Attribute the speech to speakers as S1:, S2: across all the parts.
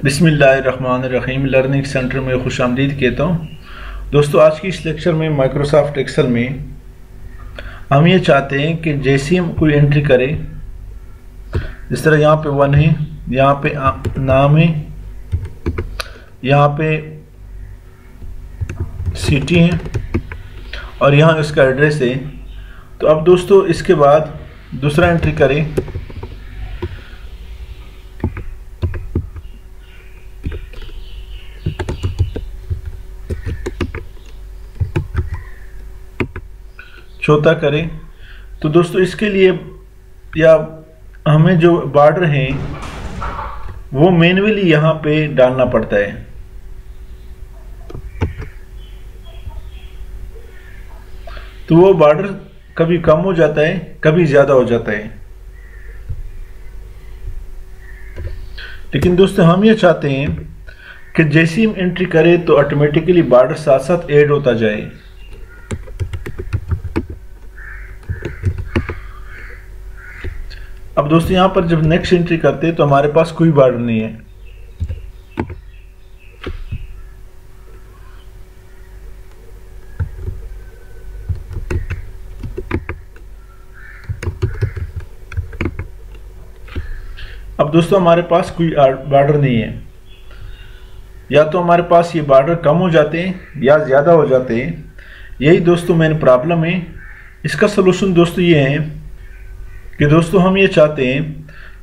S1: बिस्मिल्लाहिर्रहमानिर्रहीम learning centre में खुश आमदीद कहता हूँ। दोस्तों, आज की इस लेक्चर में माइक्रोसॉफ्ट एक्सेल में हम ये चाहते हैं कि जैसे हम कोई एंट्री करें, इस तरह यहाँ पे 1 है, यहाँ पे नाम है, यहाँ पे सिटी है और यहाँ इसका एड्रेस है। तो अब दोस्तों इसके बाद दूसरा एंट्री करें। चौथा करें। तो दोस्तों इसके लिए या हमें जो बॉर्डर है वो मैन्युअली यहाँ पे डालना पड़ता है। तो वो बॉर्डर कभी कम हो जाता है, कभी ज़्यादा हो जाता है। लेकिन दोस्तों हम ये चाहते हैं कि जैसे हम एंट्री करें तो ऑटोमेटिकली बॉर्डर साथ साथ ऐड होता जाए। अब दोस्तों यहाँ पर जब नेक्स्ट एंट्री करते हैं तो हमारे पास कोई बॉर्डर नहीं है। अब दोस्तों हमारे पास कोई बॉर्डर नहीं है, या तो हमारे पास ये बॉर्डर कम हो जाते हैं या ज़्यादा हो जाते हैं। यही दोस्तों मेन प्रॉब्लम है। इसका सलूशन दोस्तों ये है कि दोस्तों हम ये चाहते हैं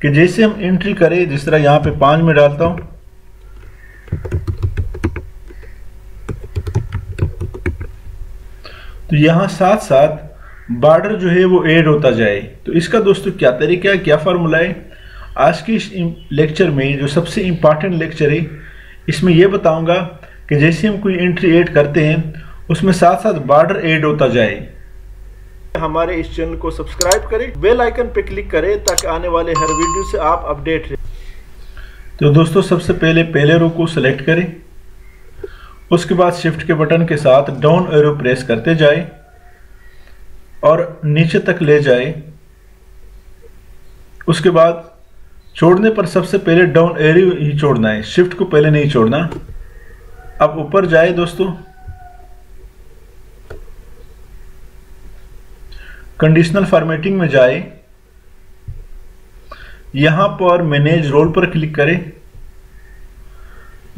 S1: कि जैसे हम एंट्री करें, जिस तरह यहाँ पे 5 में डालता हूँ, तो यहाँ साथ साथ बॉर्डर जो है वो ऐड होता जाए। तो इसका दोस्तों क्या तरीका है, क्या फार्मूला है, आज की इस लेक्चर में जो सबसे इम्पॉर्टेंट लेक्चर है इसमें यह बताऊंगा कि जैसे हम कोई एंट्री ऐड करते हैं उसमें साथ साथ बॉर्डर ऐड होता जाए। हमारे इस चैनल को सब्सक्राइब करें, बेल आइकन पे क्लिक करें ताकि आने वाले हर वीडियो से आप अपडेट रहें। तो दोस्तों सबसे पहले रो को सिलेक्ट करें, उसके बाद शिफ्ट के बटन के साथ डाउन एरो प्रेस करते जाए और नीचे तक ले जाए। उसके बाद छोड़ने पर सबसे पहले डाउन एरो ही छोड़ना है, शिफ्ट को पहले नहीं छोड़ना। अब ऊपर जाए दोस्तों, कंडीशनल फॉर्मेटिंग में जाए, यहां पर मैनेज रोल पर क्लिक करें,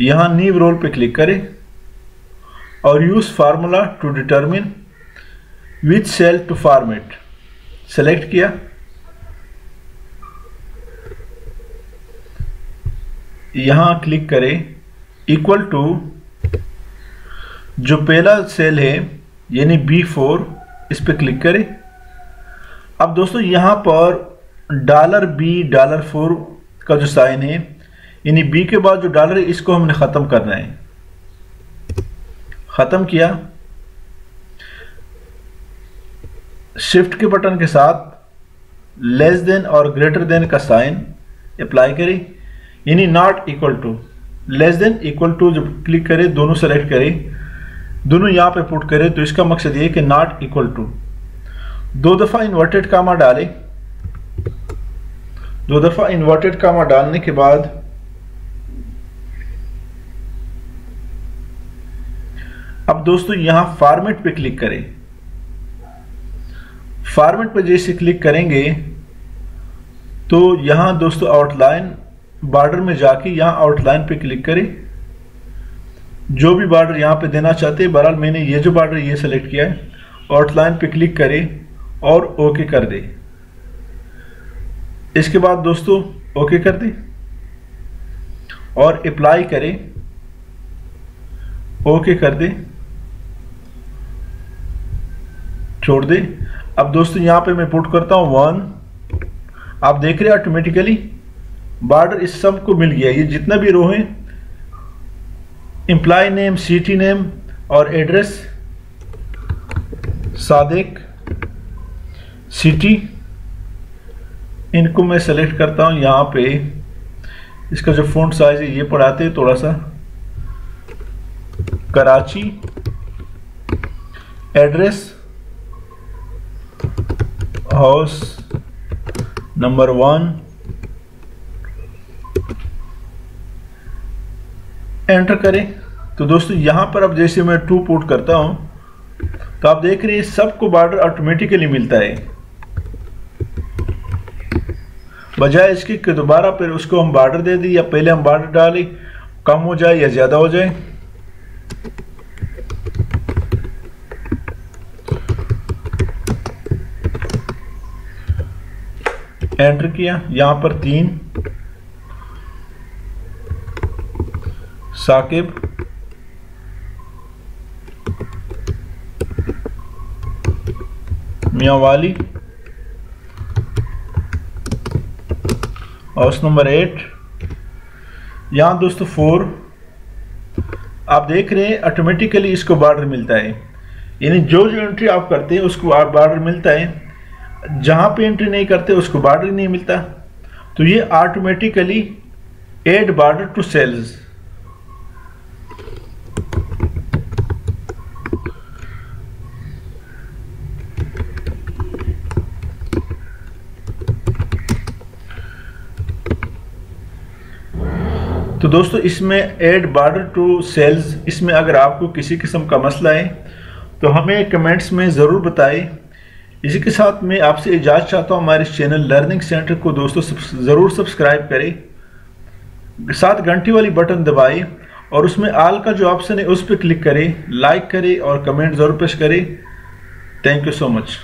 S1: यहां न्यू रोल पर क्लिक करें और use formula to determine which cell to format select किया। यहां क्लिक करें, इक्वल टू जो पहला सेल है यानी B4, इस पर क्लिक करें। अब दोस्तों यहां पर $B$4 का जो साइन है, यानी B के बाद जो डॉलर है इसको हमने ख़त्म करना है। ख़त्म किया, शिफ्ट के बटन के साथ लेस देन और ग्रेटर देन का साइन अप्लाई करें, यानी not equal to, less than equal to जब क्लिक करें दोनों सेलेक्ट करें, दोनों यहाँ पे पुट करें। तो इसका मकसद ये कि नॉट इक्वल टू, 2 दफ़ा इन्वर्टेड कामा डालें। 2 दफ़ा इन्वर्टेड कामा डालने के बाद अब दोस्तों यहाँ फॉर्मेट पे क्लिक करें। फॉर्मेट पे जैसे क्लिक करेंगे तो यहाँ दोस्तों आउटलाइन बॉर्डर में जाके यहाँ आउटलाइन पे क्लिक करें, जो भी बॉर्डर यहाँ पे देना चाहते हैं। बहरहाल मैंने ये जो बॉर्डर ये सेलेक्ट किया है, आउटलाइन पे क्लिक करें और ओके कर दें। इसके बाद दोस्तों ओके कर दें और अप्लाई करें, ओके कर दें, छोड़ दें। अब दोस्तों यहाँ पे मैं पुट करता हूँ 1। आप देख रहे हैं ऑटोमेटिकली बॉर्डर इस सब को मिल गया। ये जितना भी रो है, एम्प्लॉय नेम, सिटी नेम और एड्रेस, सादिक, सिटी, इनको मैं सेलेक्ट करता हूं। यहाँ पे इसका जो फ़ॉन्ट साइज है ये बढ़ाते हैं थोड़ा सा, Karachi, address house number 1, enter करें तो दोस्तों यहाँ पर अब जैसे मैं 2 पुट करता हूँ तो आप देख रहे हैं सबको बॉर्डर ऑटोमेटिकली मिलता है, बजाय इसके कि दोबारा फिर उसको हम बॉर्डर दे दें या पहले हम बॉर्डर डालें, कम हो जाए या ज़्यादा हो जाए। एंटर किया, यहाँ पर 3 साकिब, मियांवाली, हाउस नंबर 8, यहाँ दोस्तों 4। आप देख रहे हैं ऑटोमेटिकली इसको बॉर्डर मिलता है, यानी जो जो एंट्री आप करते हैं उसको आप बॉर्डर मिलता है, जहाँ पे एंट्री नहीं करते उसको बॉर्डर नहीं मिलता। तो ये automatically add border to cells. तो दोस्तों इसमें ऐड बॉर्डर टू सेल्स, इसमें अगर आपको किसी किस्म का मसला है तो हमें कमेंट्स में ज़रूर बताएं। इसी के साथ मैं आपसे इजाज़त चाहता हूँ, हमारे चैनल लर्निंग सेंटर को दोस्तों ज़रूर सब्सक्राइब करें, साथ घंटी वाली बटन दबाएं और उसमें ऑल का जो ऑप्शन है उस पर क्लिक करें, लाइक करें और कमेंट ज़रूर पेश करें। Thank you so much.